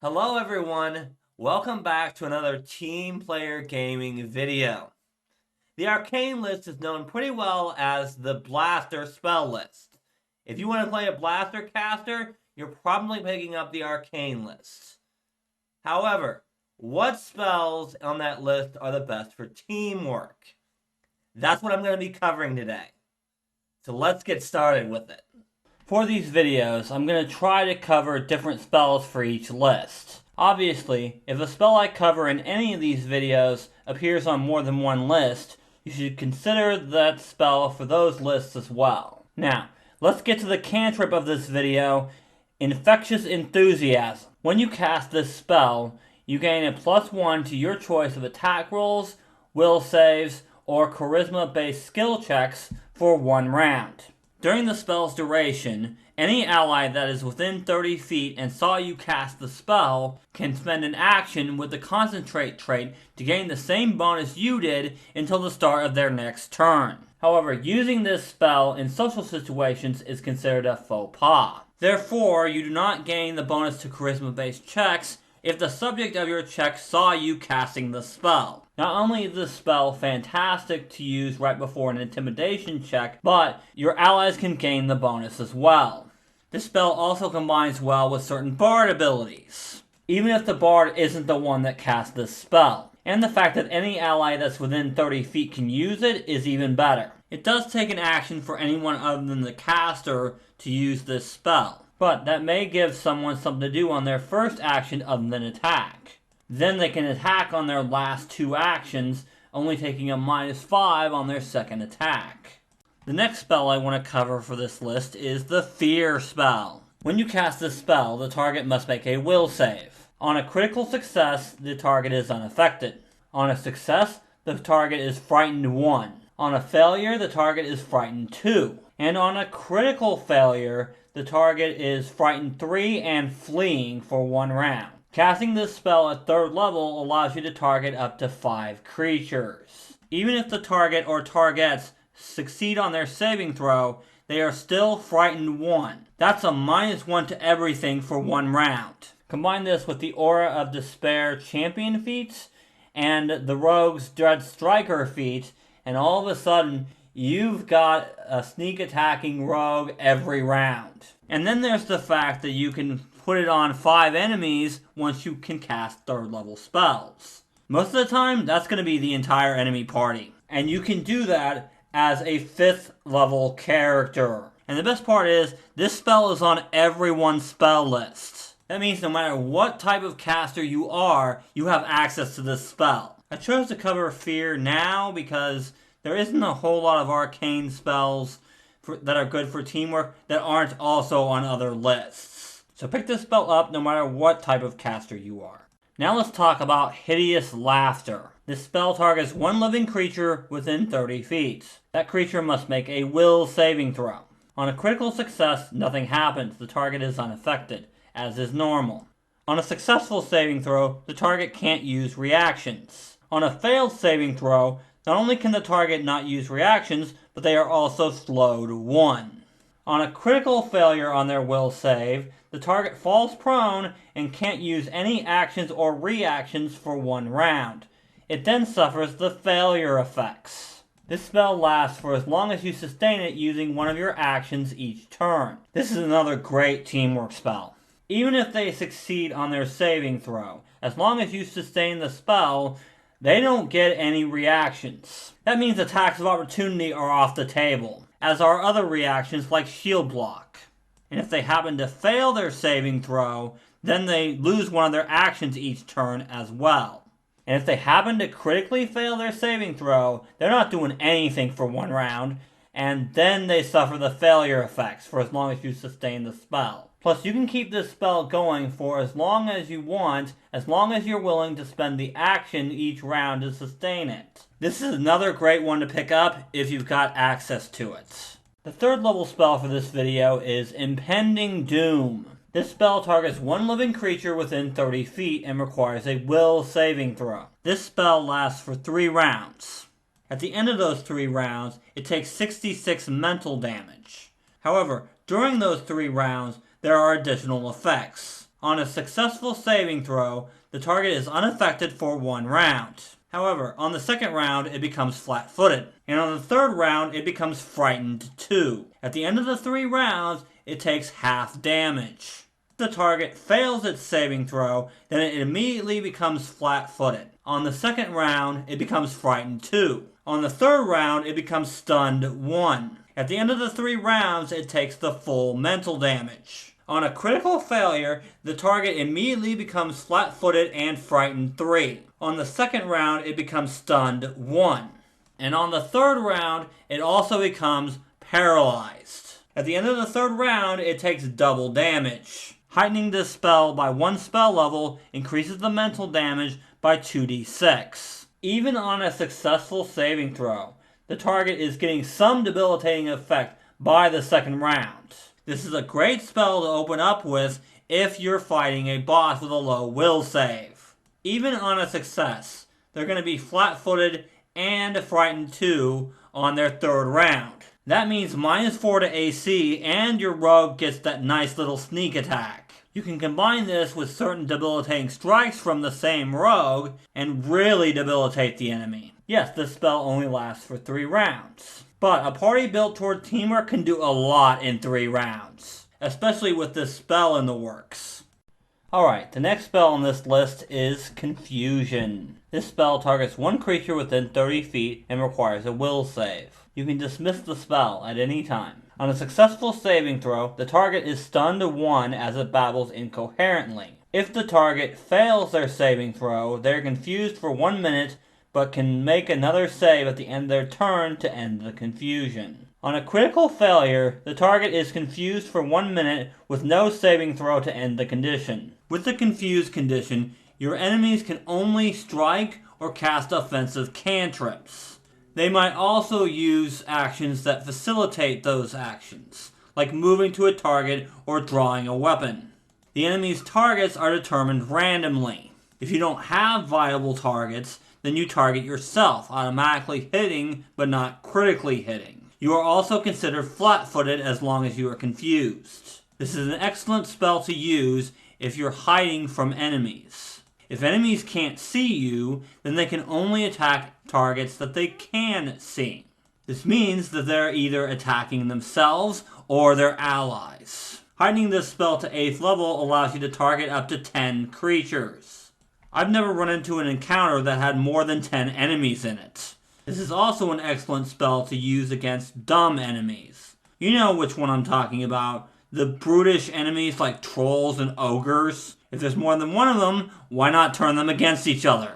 Hello everyone, welcome back to another team player gaming video. The Arcane list is known pretty well as the Blaster spell list. If you want to play a Blaster caster, you're probably picking up the Arcane list. However, what spells on that list are the best for teamwork? That's what I'm going to be covering today. So let's get started with it. For these videos, I'm going to try to cover different spells for each list. Obviously, if a spell I cover in any of these videos appears on more than one list, you should consider that spell for those lists as well. Now, let's get to the cantrip of this video, Infectious Enthusiasm. When you cast this spell, you gain a +1 to your choice of attack rolls, will saves, or charisma-based skill checks for 1 round. During the spell's duration, any ally that is within 30 feet and saw you cast the spell can spend an action with the Concentrate trait to gain the same bonus you did until the start of their next turn. However, using this spell in social situations is considered a faux pas. Therefore, you do not gain the bonus to charisma-based checks if the subject of your check saw you casting the spell. Not only is this spell fantastic to use right before an intimidation check, but your allies can gain the bonus as well. This spell also combines well with certain bard abilities, even if the bard isn't the one that cast this spell. And the fact that any ally that's within 30 feet can use it is even better. It does take an action for anyone other than the caster to use this spell, but that may give someone something to do on their first action other than attack. Then they can attack on their last 2 actions, only taking a -5 on their second attack. The next spell I want to cover for this list is the Fear spell. When you cast this spell, the target must make a will save. On a critical success, the target is unaffected. On a success, the target is frightened 1. On a failure, the target is frightened 2. And on a critical failure, the target is frightened 3 and fleeing for 1 round. Casting this spell at 3rd level allows you to target up to 5 creatures. Even if the target or targets succeed on their saving throw, they are still frightened 1. That's a -1 to everything for 1 round. Combine this with the Aura of Despair champion feats and the Rogue's Dread Striker feat, and all of a sudden, you've got a sneak attacking rogue every round. And then there's the fact that you can put it on 5 enemies once you can cast 3rd level spells. Most of the time, that's going to be the entire enemy party. And you can do that as a 5th level character. And the best part is, this spell is on everyone's spell list. That means no matter what type of caster you are, you have access to this spell. I chose to cover Fear now because there isn't a whole lot of arcane spells that are good for teamwork that aren't also on other lists. So pick this spell up no matter what type of caster you are. Now let's talk about Hideous Laughter. This spell targets 1 living creature within 30 feet. That creature must make a will saving throw. On a critical success, nothing happens. The target is unaffected, as is normal. On a successful saving throw, the target can't use reactions. On a failed saving throw, not only can the target not use reactions, but they are also slowed 1. On a critical failure on their will save, the target falls prone and can't use any actions or reactions for 1 round. It then suffers the failure effects. This spell lasts for as long as you sustain it using one of your actions each turn. This is another great teamwork spell. Even if they succeed on their saving throw, as long as you sustain the spell, they don't get any reactions. That means attacks of opportunity are off the table, as are other reactions like shield block. And if they happen to fail their saving throw, then they lose one of their actions each turn as well. And if they happen to critically fail their saving throw, they're not doing anything for 1 round, and then they suffer the failure effects for as long as you sustain the spell. Plus, you can keep this spell going for as long as you want, as long as you're willing to spend the action each round to sustain it. This is another great one to pick up if you've got access to it. The 3rd level spell for this video is Impending Doom. This spell targets 1 living creature within 30 feet and requires a will saving throw. This spell lasts for 3 rounds. At the end of those 3 rounds, it takes 66 mental damage. However, during those 3 rounds, there are additional effects. On a successful saving throw, the target is unaffected for 1 round. However, on the second round, it becomes flat-footed. And on the third round, it becomes frightened 2. At the end of the 3 rounds, it takes half damage. If the target fails its saving throw, then it immediately becomes flat-footed. On the second round, it becomes frightened 2. On the third round, it becomes stunned 1. At the end of the 3 rounds, it takes the full mental damage. On a critical failure, the target immediately becomes flat-footed and frightened 3. On the second round, it becomes stunned 1. And on the third round, it also becomes paralyzed. At the end of the third round, it takes double damage. Heightening this spell by 1 spell level increases the mental damage by 2d6. Even on a successful saving throw, the target is getting some debilitating effect by the second round. This is a great spell to open up with if you're fighting a boss with a low will save. Even on a success, they're going to be flat-footed and frightened 2 on their third round. That means -4 to AC, and your rogue gets that nice little sneak attack. You can combine this with certain debilitating strikes from the same rogue and really debilitate the enemy. Yes, this spell only lasts for 3 rounds. But a party built toward teamwork can do a lot in 3 rounds, especially with this spell in the works. Alright, the next spell on this list is Confusion. This spell targets 1 creature within 30 feet and requires a will save. You can dismiss the spell at any time. On a successful saving throw, the target is stunned to 1 as it babbles incoherently. If the target fails their saving throw, they're confused for 1 minute but can make another save at the end of their turn to end the confusion. On a critical failure, the target is confused for 1 minute with no saving throw to end the condition. With the confused condition, your enemies can only strike or cast offensive cantrips. They might also use actions that facilitate those actions, like moving to a target or drawing a weapon. The enemy's targets are determined randomly. If you don't have viable targets, then you target yourself, automatically hitting but not critically hitting. You are also considered flat-footed as long as you are confused. This is an excellent spell to use if you're hiding from enemies. If enemies can't see you, then they can only attack targets that they can see. This means that they're either attacking themselves or their allies. Heightening this spell to 8th level allows you to target up to 10 creatures. I've never run into an encounter that had more than 10 enemies in it. This is also an excellent spell to use against dumb enemies. You know which one I'm talking about. The brutish enemies like trolls and ogres. If there's more than one of them, why not turn them against each other?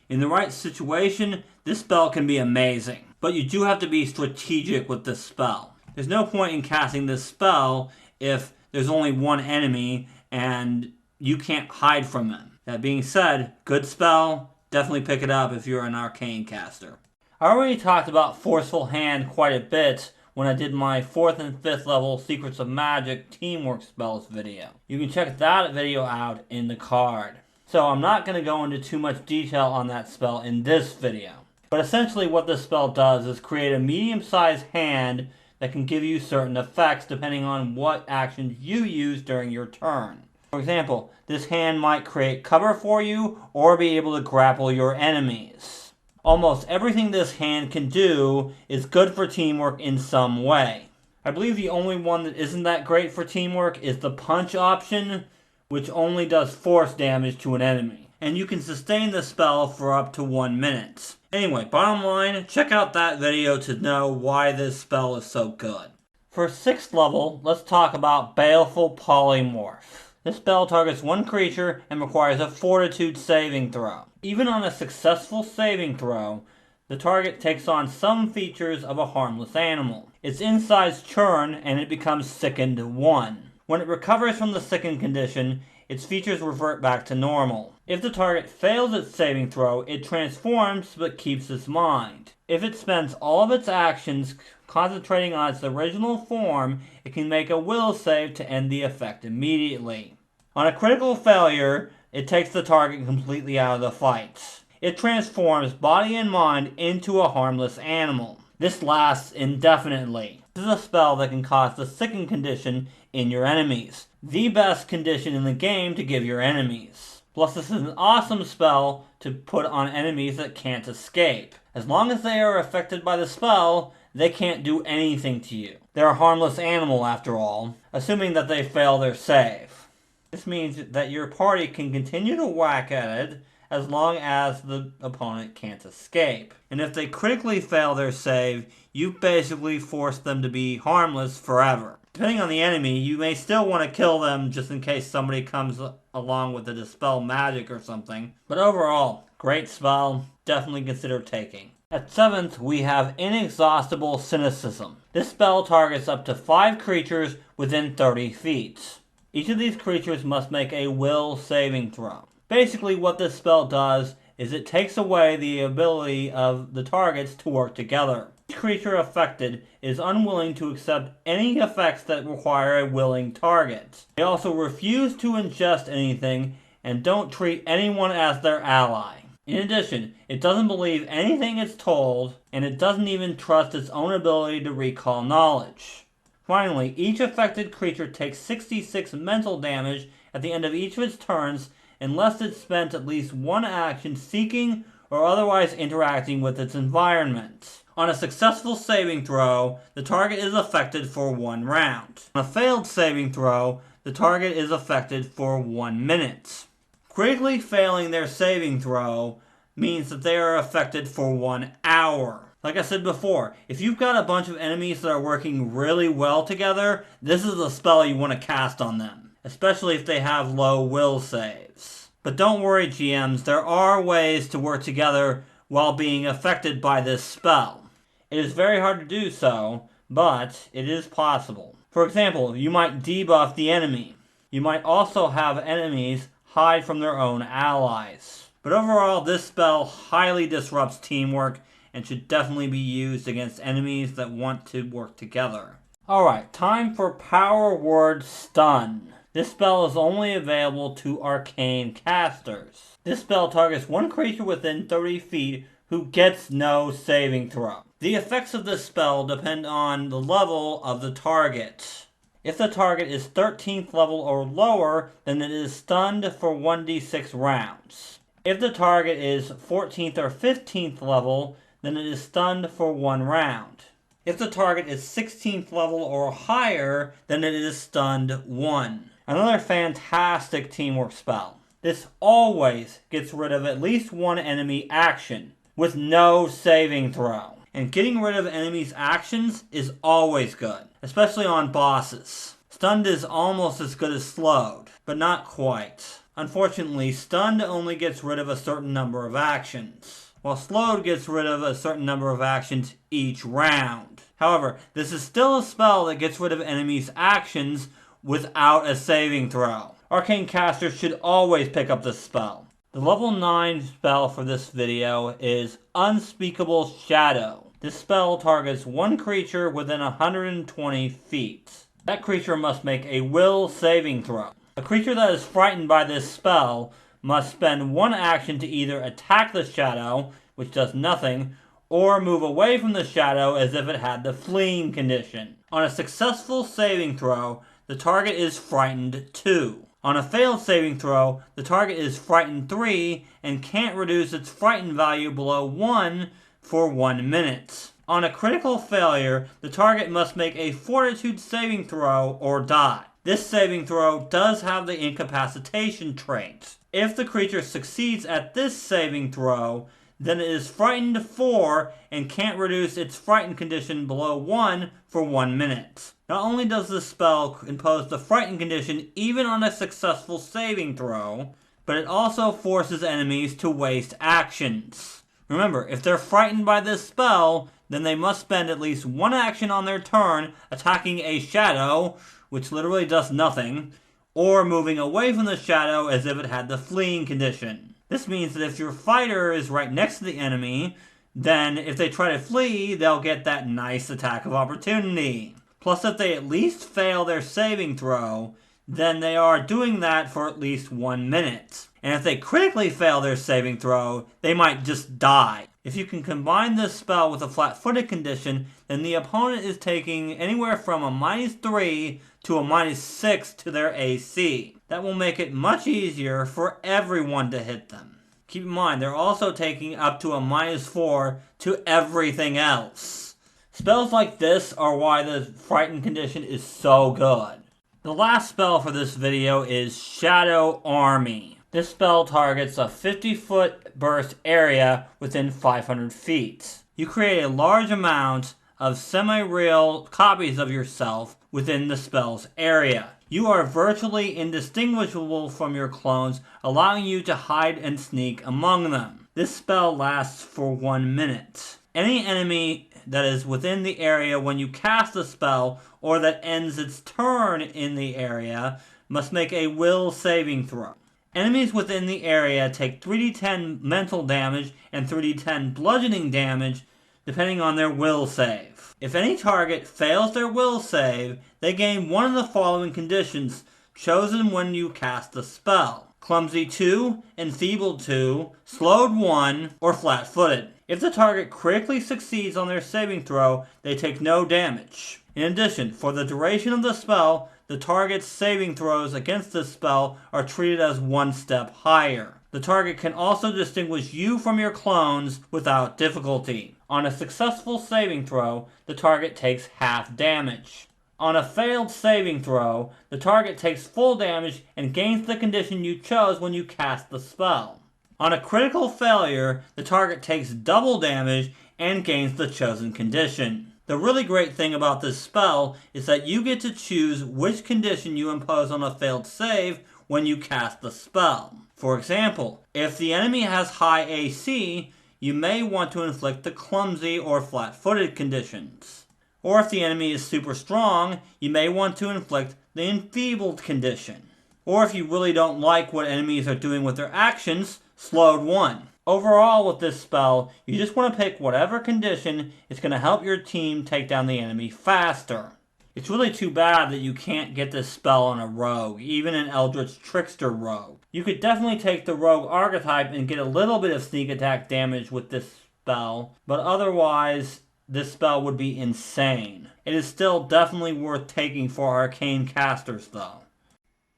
In the right situation, this spell can be amazing. But you do have to be strategic with this spell. There's no point in casting this spell if there's only one enemy and you can't hide from them. That being said, good spell, definitely pick it up if you're an Arcane caster. I already talked about Forceful Hand quite a bit when I did my 4th and 5th level Secrets of Magic Teamwork Spells video. You can check that video out in the card. So I'm not going to go into too much detail on that spell in this video. But essentially what this spell does is create a medium-sized hand that can give you certain effects depending on what actions you use during your turn. For example, this hand might create cover for you or be able to grapple your enemies. Almost everything this hand can do is good for teamwork in some way. I believe the only one that isn't that great for teamwork is the punch option, which only does force damage to an enemy. And you can sustain the spell for up to 1 minute. Anyway, bottom line, check out that video to know why this spell is so good. For 6th level, let's talk about Baleful Polymorph. This spell targets 1 creature and requires a Fortitude saving throw. Even on a successful saving throw, the target takes on some features of a harmless animal. Its insides churn and it becomes sickened 1. When it recovers from the sickened condition, its features revert back to normal. If the target fails its saving throw, it transforms but keeps its mind. If it spends all of its actions concentrating on its original form, it can make a will save to end the effect immediately. On a critical failure, it takes the target completely out of the fight. It transforms body and mind into a harmless animal. This lasts indefinitely. This is a spell that can cause the sickened condition in your enemies. The best condition in the game to give your enemies. Plus, this is an awesome spell to put on enemies that can't escape. As long as they are affected by the spell, they can't do anything to you. They're a harmless animal after all, assuming that they fail their save. This means that your party can continue to whack at it as long as the opponent can't escape. And if they critically fail their save, you've basically forced them to be harmless forever. Depending on the enemy, you may still want to kill them just in case somebody comes along with a dispel magic or something. But overall, great spell, definitely consider taking. At 7th, we have Inexhaustible Cynicism. This spell targets up to 5 creatures within 30 feet. Each of these creatures must make a will saving throw. Basically, what this spell does is it takes away the ability of the targets to work together. Each creature affected is unwilling to accept any effects that require a willing target. They also refuse to ingest anything and don't treat anyone as their ally. In addition, it doesn't believe anything it's told, and it doesn't even trust its own ability to recall knowledge. Finally, each affected creature takes 66 mental damage at the end of each of its turns unless it's spent at least one action seeking or otherwise interacting with its environment. On a successful saving throw, the target is affected for 1 round. On a failed saving throw, the target is affected for 1 minute. Critically failing their saving throw means that they are affected for 1 hour. Like I said before, if you've got a bunch of enemies that are working really well together, this is a spell you want to cast on them, especially if they have low will saves. But don't worry, GMs, there are ways to work together while being affected by this spell. It is very hard to do so, but it is possible. For example, you might debuff the enemy. You might also have enemies hide from their own allies. But overall, this spell highly disrupts teamwork and should definitely be used against enemies that want to work together. Alright, time for Power Word Stun. This spell is only available to Arcane casters. This spell targets 1 creature within 30 feet who gets no saving throw. The effects of this spell depend on the level of the target. If the target is 13th level or lower, then it is stunned for 1d6 rounds. If the target is 14th or 15th level, then it is stunned for 1 round. If the target is 16th level or higher, then it is stunned 1. Another fantastic teamwork spell. This always gets rid of at least 1 enemy action, with no saving throw. And getting rid of enemies' actions is always good, especially on bosses. Stunned is almost as good as slowed, but not quite. Unfortunately, stunned only gets rid of a certain number of actions, while slowed gets rid of a certain number of actions each round. However, this is still a spell that gets rid of enemies' actions without a saving throw. Arcane casters should always pick up this spell. The level 9 spell for this video is Unspeakable Shadow. This spell targets 1 creature within 120 feet. That creature must make a will saving throw. A creature that is frightened by this spell must spend 1 action to either attack the shadow, which does nothing, or move away from the shadow as if it had the fleeing condition. On a successful saving throw, the target is frightened 2. On a failed saving throw, the target is frightened 3 and can't reduce its frightened value below 1 for 1 minute. On a critical failure, the target must make a fortitude saving throw or die. This saving throw does have the incapacitation trait. If the creature succeeds at this saving throw, then it is frightened 4 and can't reduce its frightened condition below 1 for 1 minute. Not only does this spell impose the frightened condition even on a successful saving throw, but it also forces enemies to waste actions. Remember, if they're frightened by this spell, then they must spend at least 1 action on their turn attacking a shadow, which literally does nothing, or moving away from the shadow as if it had the fleeing condition. This means that if your fighter is right next to the enemy, then if they try to flee, they'll get that nice attack of opportunity. Plus, if they at least fail their saving throw, then they are doing that for at least 1 minute. and if they critically fail their saving throw, they might just die. If you can combine this spell with a flat-footed condition, then the opponent is taking anywhere from a -3 to a -6 to their AC. That will make it much easier for everyone to hit them. Keep in mind, they're also taking up to a -4 to everything else. Spells like this are why the Frightened condition is so good. The last spell for this video is Shadow Army. This spell targets a 50-foot burst area within 500 feet. You create a large amount of semi-real copies of yourself within the spell's area. You are virtually indistinguishable from your clones, allowing you to hide and sneak among them. This spell lasts for 1 minute. Any enemy that is within the area when you cast the spell, or that ends its turn in the area, must make a will saving throw. Enemies within the area take 3d10 mental damage and 3d10 bludgeoning damage, depending on their will save. If any target fails their will save, they gain one of the following conditions, chosen when you cast the spell. Clumsy 2, Enfeebled 2, Slowed 1, or Flat-footed. If the target critically succeeds on their saving throw, they take no damage. In addition, for the duration of the spell, the target's saving throws against this spell are treated as 1 step higher. The target can also distinguish you from your clones without difficulty. On a successful saving throw, the target takes half damage. On a failed saving throw, the target takes full damage and gains the condition you chose when you cast the spell. On a critical failure, the target takes double damage and gains the chosen condition. The really great thing about this spell is that you get to choose which condition you impose on a failed save when you cast the spell. For example, if the enemy has high AC, you may want to inflict the clumsy or flat-footed conditions. Or if the enemy is super strong, you may want to inflict the enfeebled condition. Or if you really don't like what enemies are doing with their actions, Slowed 1. Overall with this spell, you just want to pick whatever condition is going to help your team take down the enemy faster. It's really too bad that you can't get this spell on a rogue, even an Eldritch Trickster rogue. You could definitely take the rogue archetype and get a little bit of sneak attack damage with this spell, but otherwise, this spell would be insane. It is still definitely worth taking for arcane casters though.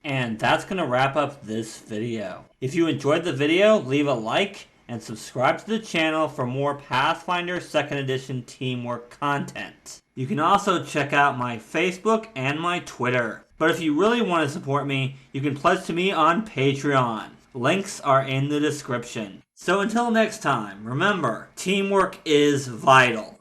And that's going to wrap up this video. If you enjoyed the video, leave a like and subscribe to the channel for more Pathfinder 2nd Edition teamwork content. You can also check out my Facebook and my Twitter. But if you really want to support me, you can pledge to me on Patreon. Links are in the description. So until next time, remember, teamwork is vital.